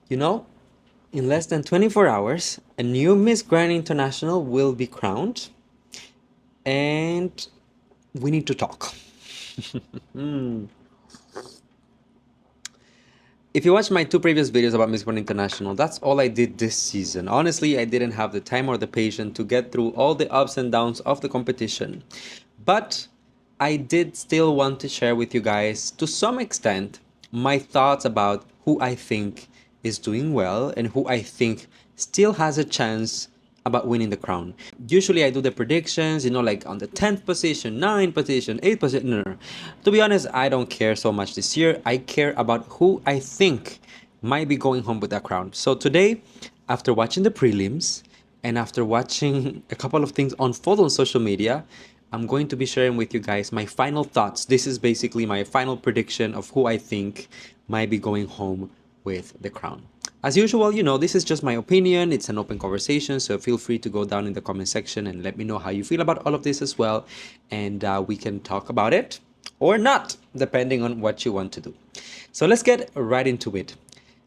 You know, in less than 24 hours, a new Miss Grand International will be crowned, and we need to talk. If you watch my two previous videos about Miss Grand International, that's all I did this season. Honestly, I didn't have the time or the patience to get through all the ups and downs of the competition. But I did still want to share with you guys, to some extent, my thoughts about who I think is doing well and who I think still has a chance about winning the crown. Usually I do the predictions, like on the 10th position, 9th position, 8th position. No. To be honest, I don't care so much this year. I care about who I think might be going home with that crown. So today, after watching the prelims and after watching a couple of things unfold on social media, I'm going to be sharing with you guys my final thoughts. This is basically my final prediction of who I think might be going home with the crown. As usual, this is just my opinion. It's an open conversation, so feel free to go down in the comment section and let me know how you feel about all of this as well. And we can talk about it or not, depending on what you want to do. So let's get right into it.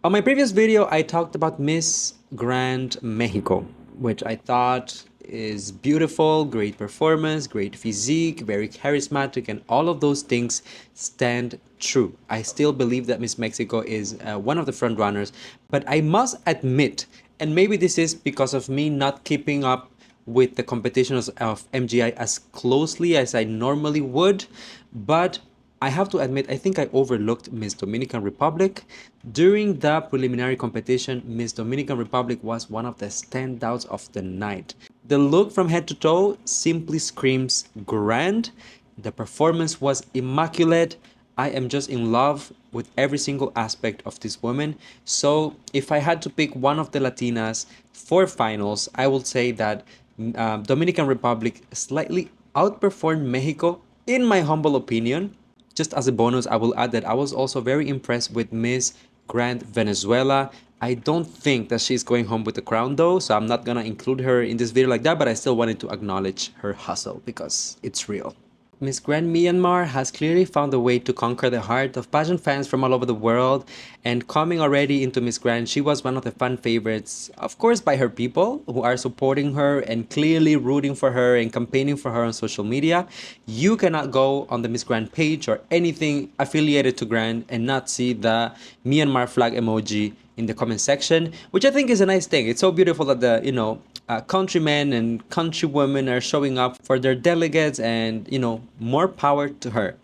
On my previous video, I talked about Miss Grand Mexico, which I thought is beautiful, great performance, great physique, very charismatic, and all of those things stand true. I still believe that Miss Mexico is one of the front runners, but I must admit, and maybe this is because of me not keeping up with the competitions of MGI as closely as I normally would, but I have to admit, I think I overlooked Miss Dominican Republic. During the preliminary competition, Miss Dominican Republic was one of the standouts of the night. The look from head to toe simply screams grand. The performance was immaculate. I am just in love with every single aspect of this woman. So if I had to pick one of the Latinas for finals, I would say that Dominican Republic slightly outperformed Mexico, in my humble opinion. Just as a bonus, I will add that I was also very impressed with Miss Grand Venezuela. I don't think that she's going home with the crown though, so I'm not gonna include her in this video like that, but I still wanted to acknowledge her hustle because it's real. Miss Grand Myanmar has clearly found a way to conquer the heart of pageant fans from all over the world, and coming already into Miss Grand, she was one of the fan favorites, of course by her people who are supporting her and clearly rooting for her and campaigning for her on social media. You cannot go on the Miss Grand page or anything affiliated to Grand and not see the Myanmar flag emoji in the comment section, which I think is a nice thing. It's so beautiful that the countrymen and countrywomen are showing up for their delegates, and more power to her.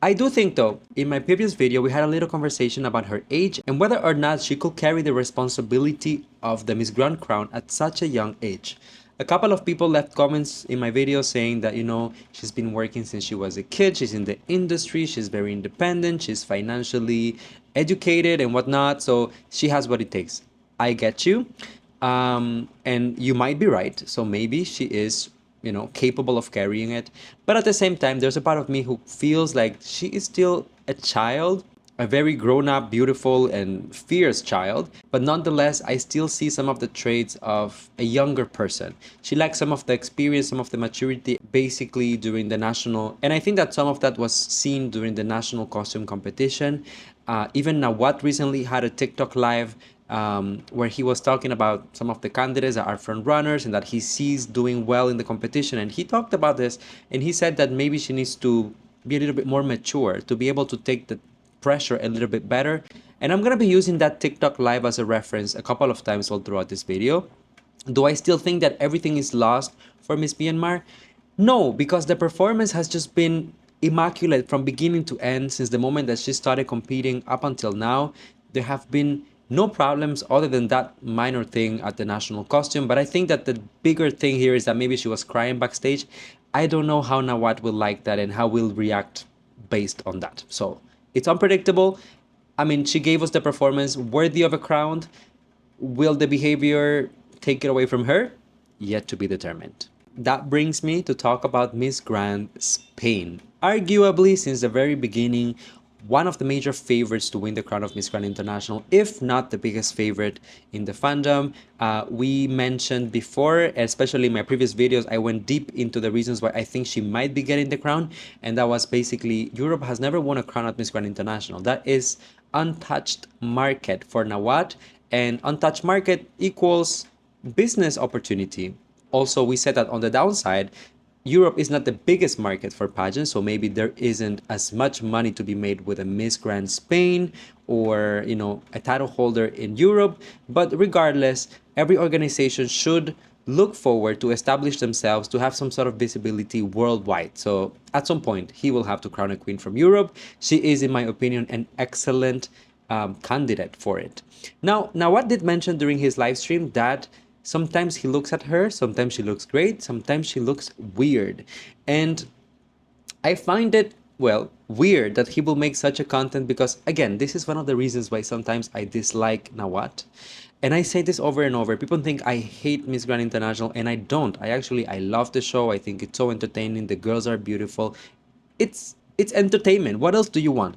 I do think though, in my previous video we had a little conversation about her age and whether or not she could carry the responsibility of the Miss Grand crown at such a young age. A couple of people left comments in my video saying that she's been working since she was a kid, she's in the industry, she's very independent, she's financially educated and whatnot, so she has what it takes. I get you. And you might be right. So maybe she is, capable of carrying it. But at the same time, there's a part of me who feels like she is still a child, a very grown up, beautiful, and fierce child. But nonetheless, I still see some of the traits of a younger person. She lacks some of the experience, some of the maturity, basically during the national. And I think that some of that was seen during the national costume competition. Even Nawat recently had a TikTok live where he was talking about some of the candidates that are front runners and that he sees doing well in the competition. And he talked about this and he said that maybe she needs to be a little bit more mature to be able to take the pressure a little bit better. And I'm going to be using that TikTok live as a reference a couple of times all throughout this video. Do I still think that everything is lost for Miss Myanmar? No, because the performance has just been immaculate from beginning to end since the moment that she started competing up until now. There have been no problems other than that minor thing at the national costume, but I think that the bigger thing here is that maybe she was crying backstage. I don't know how Nawat will like that and how we'll react based on that. So it's unpredictable. I mean, she gave us the performance worthy of a crown. Will the behavior take it away from her? Yet to be determined. That brings me to talk about Miss Grand Spain. Arguably, since the very beginning, one of the major favorites to win the crown of Miss Grand International, if not the biggest favorite in the fandom. We mentioned before, especially in my previous videos, I went deep into the reasons why I think she might be getting the crown, and that was basically Europe has never won a crown at Miss Grand International. That is untouched market for Nawat, And untouched market equals business opportunity. Also, we said that on the downside, Europe is not the biggest market for pageants, so maybe there isn't as much money to be made with a Miss Grand Spain or a title holder in Europe. But regardless, every organization should look forward to establish themselves to have some sort of visibility worldwide. So at some point, he will have to crown a queen from Europe. She is, in my opinion, an excellent candidate for it. Now, Nawat did mention during his live stream that sometimes he looks at her, sometimes she looks great, sometimes she looks weird. And I find it, well, weird that he will make such a content because, again, this is one of the reasons why sometimes I dislike Nawat. And I say this over and over. People think I hate Miss Grand International, and I don't. I love the show. I think it's so entertaining. The girls are beautiful. It's entertainment. What else do you want?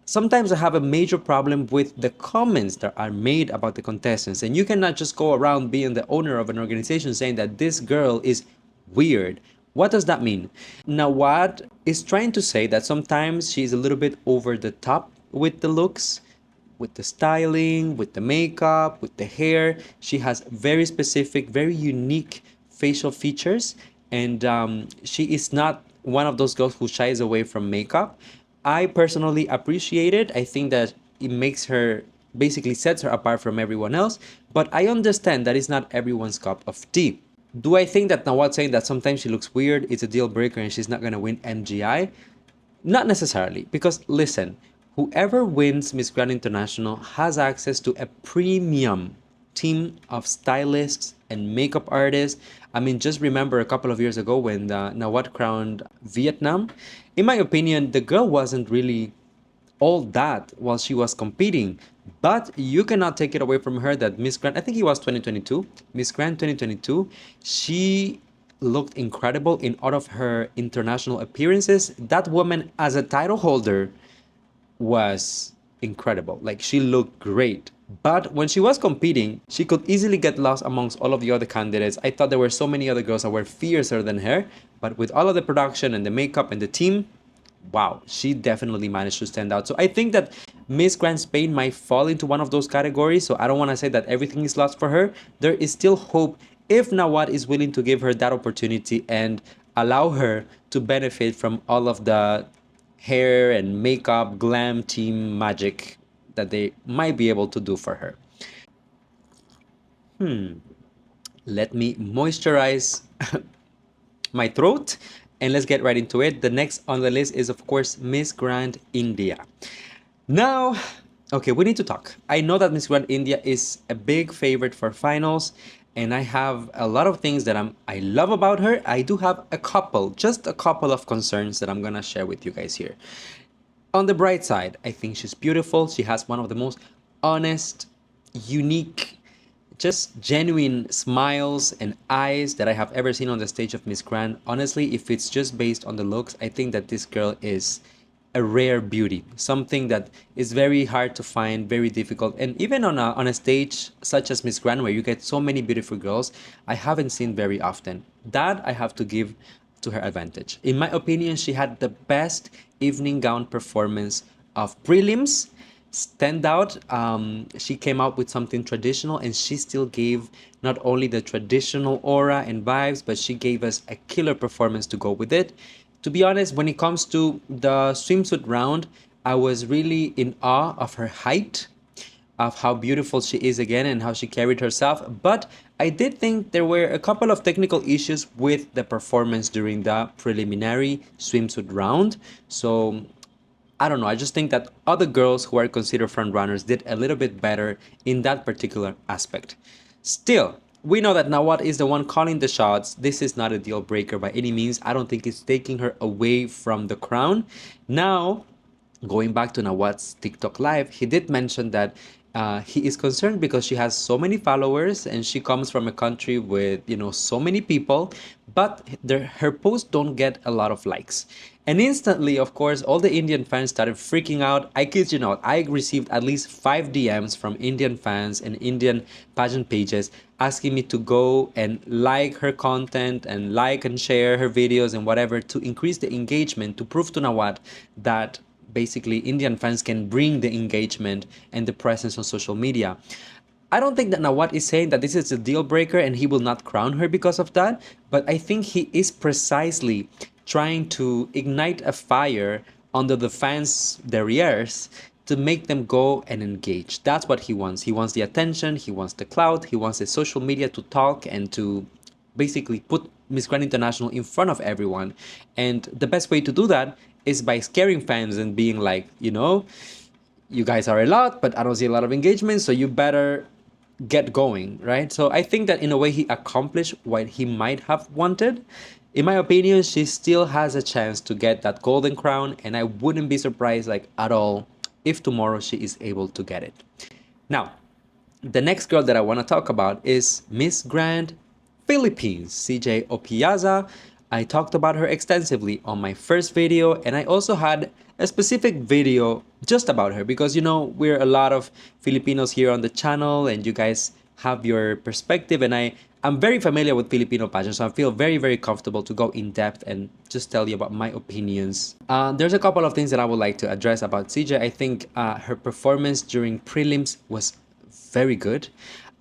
Sometimes I have a major problem with the comments that are made about the contestants, and you cannot just go around being the owner of an organization saying that this girl is weird. What does that mean? Nawad is trying to say that sometimes she's a little bit over the top with the looks, with the styling, with the makeup, with the hair. She has very specific, very unique facial features, and she is not one of those girls who shies away from makeup. I personally appreciate it. I think that it makes her, basically sets her apart from everyone else, but I understand that it's not everyone's cup of tea. Do I think that Nawat saying that sometimes she looks weird is a deal breaker and she's not going to win MGI? Not necessarily, because listen, whoever wins Miss Grand International has access to a premium team of stylists and makeup artists. I mean, just remember a couple of years ago when Nawat crowned Vietnam. In my opinion, the girl wasn't really all that while she was competing. But you cannot take it away from her that Miss Grand, I think it was 2022, Miss Grand 2022, she looked incredible in all of her international appearances. That woman, as a title holder, was incredible. Like, she looked great. But when she was competing, she could easily get lost amongst all of the other candidates. I thought there were so many other girls that were fiercer than her. But with all of the production and the makeup and the team, wow, she definitely managed to stand out. So I think that Miss Grand Spain might fall into one of those categories. So I don't want to say that everything is lost for her. There is still hope if Nawat is willing to give her that opportunity and allow her to benefit from all of the hair and makeup, glam team magic that they might be able to do for her. Let me moisturize my throat and let's get right into it. The next on the list is, of course, Miss Grand India. Now, okay, we need to talk. I know that Miss Grand India is a big favorite for finals, and I have a lot of things that I love about her. I do have just a couple of concerns that I'm gonna share with you guys here. On the bright side, I think she's beautiful. She has one of the most honest, unique, just genuine smiles and eyes that I have ever seen on the stage of Miss Grand. Honestly, if it's just based on the looks, I think that this girl is a rare beauty, something that is very hard to find, very difficult. And even on a stage such as Miss Grand, where you get so many beautiful girls, I haven't seen very often. That I have to give to her advantage. In my opinion, she had the best evening gown performance of prelims. Stand out. She came out with something traditional and she still gave not only the traditional aura and vibes, but she gave us a killer performance to go with it. To be honest, when it comes to the swimsuit round, I was really in awe of her height, of how beautiful she is again and how she carried herself. But I did think there were a couple of technical issues with the performance during the preliminary swimsuit round. So I don't know. I just think that other girls who are considered frontrunners did a little bit better in that particular aspect. Still, we know that Nawat is the one calling the shots. This is not a deal breaker by any means. I don't think it's taking her away from the crown. Now, going back to Nawat's TikTok live, he did mention that he is concerned because she has so many followers and she comes from a country with so many people, but her posts don't get a lot of likes. And instantly, of course, all the Indian fans started freaking out. I kid you not, I received at least 5 DMs from Indian fans and Indian pageant pages asking me to go and like her content and like and share her videos and whatever to increase the engagement, to prove to Nawat that basically Indian fans can bring the engagement and the presence on social media. I don't think that Nawat is saying that this is a deal breaker and he will not crown her because of that, but I think he is precisely trying to ignite a fire under the fans' their ears to make them go and engage. That's what he wants. He wants the attention, he wants the clout, he wants the social media to talk and to basically put Miss Grand International in front of everyone. And the best way to do that is by scaring fans and being like, you guys are a lot, but I don't see a lot of engagement, so you better get going, right? So I think that in a way he accomplished what he might have wanted. In my opinion, she still has a chance to get that golden crown, and I wouldn't be surprised like at all if tomorrow she is able to get it. Now, the next girl that I want to talk about is Miss Grand Philippines, CJ Opiaza. I talked about her extensively on my first video, and I also had a specific video just about her because we're a lot of Filipinos here on the channel and you guys have your perspective, and I'm very familiar with Filipino pageants, so I feel very, very comfortable to go in depth and just tell you about my opinions. There's a couple of things that I would like to address about CJ. I think her performance during prelims was very good.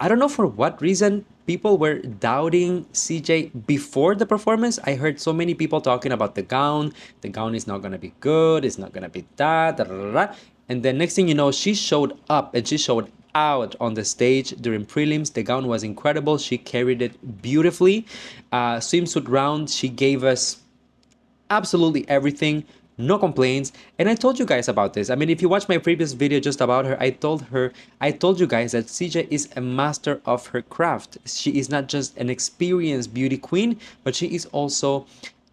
I don't know for what reason people were doubting CJ before the performance. I heard so many people talking about the gown. The gown is not going to be good. It's not going to be that. Da, da, da, da. And then next thing you know, she showed up and she showed out on the stage during prelims. The gown was incredible. She carried it beautifully. Swimsuit round, she gave us absolutely everything, no complaints. And I told you guys about this. I mean, if you watch my previous video just about her, I told you guys that CJ is a master of her craft. She is not just an experienced beauty queen, but she is also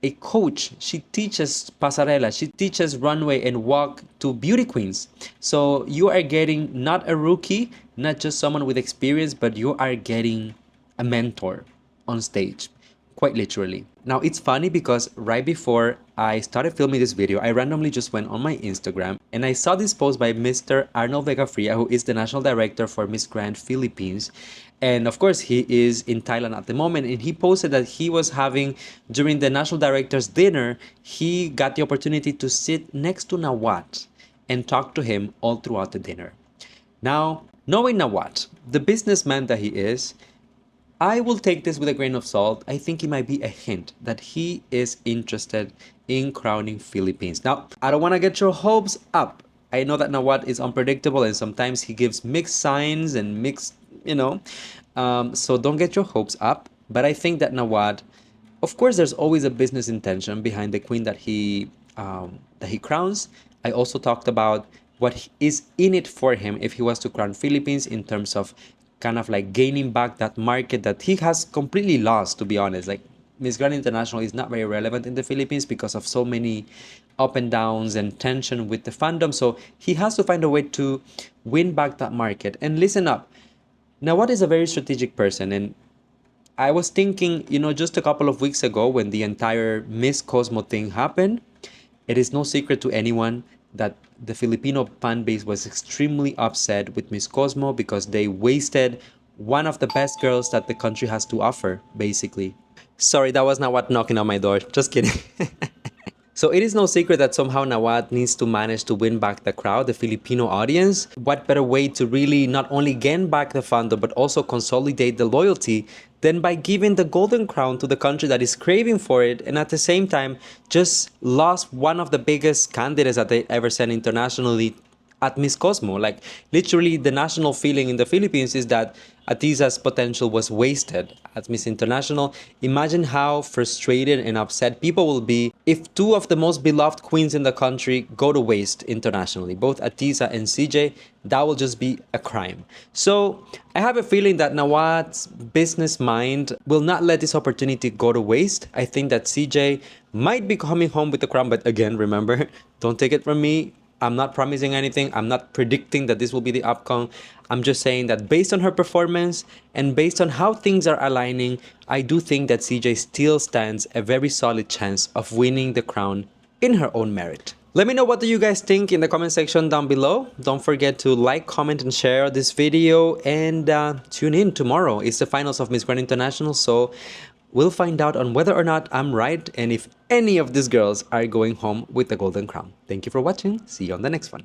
a coach. She teaches pasarela, she teaches runway and walk to beauty queens. So you are getting not a rookie, not just someone with experience, but you are getting a mentor on stage, quite literally. Now it's funny because right before I started filming this video, I randomly just went on my Instagram and I saw this post by Mr. Arnold Vega Fria, who is the national director for Miss Grand Philippines. And of course, he is in Thailand at the moment. And he posted that he was having, during the national director's dinner, he got the opportunity to sit next to Nawat and talk to him all throughout the dinner. Now, knowing Nawat, the businessman that he is, I will take this with a grain of salt. I think it might be a hint that he is interested in crowning Philippines. Now, I don't want to get your hopes up. I know that Nawat is unpredictable and sometimes he gives mixed signs and mixed, so don't get your hopes up. But I think that Nawat, of course, there's always a business intention behind the queen that he crowns. I also talked about what is in it for him if he was to crown Philippines in terms of kind of like gaining back that market that he has completely lost, to be honest. Like Miss Grand International is not very relevant in the Philippines because of so many up and downs and tension with the fandom. So he has to find a way to win back that market. And listen up, Nawat is a very strategic person, and I was thinking, just a couple of weeks ago when the entire Miss Cosmo thing happened, it is no secret to anyone that the Filipino fan base was extremely upset with Miss Cosmo because they wasted one of the best girls that the country has to offer, basically. Sorry, that was Nawat knocking on my door. Just kidding. So it is no secret that somehow Nawat needs to manage to win back the crowd, the Filipino audience. What better way to really not only gain back the fandom, but also consolidate the loyalty than by giving the golden crown to the country that is craving for it, and at the same time just lost one of the biggest candidates that they ever sent internationally at Miss Cosmo. Like literally the national feeling in the Philippines is that Atiza's potential was wasted at Miss International. Imagine how frustrated and upset people will be if two of the most beloved queens in the country go to waste internationally, both Atiza and CJ. That will just be a crime. So I have a feeling that Nawat's business mind will not let this opportunity go to waste. I think that CJ might be coming home with the crown, but again, remember, don't take it from me. I'm not promising anything. I'm not predicting that this will be the outcome. I'm just saying that based on her performance and based on how things are aligning, I do think that CJ still stands a very solid chance of winning the crown in her own merit. Let me know what do you guys think in the comment section down below. Don't forget to like, comment, and share this video, and tune in tomorrow. It's the finals of Miss Grand International, so we'll find out on whether or not I'm right and if any of these girls are going home with the golden crown. Thank you for watching. See you on the next one.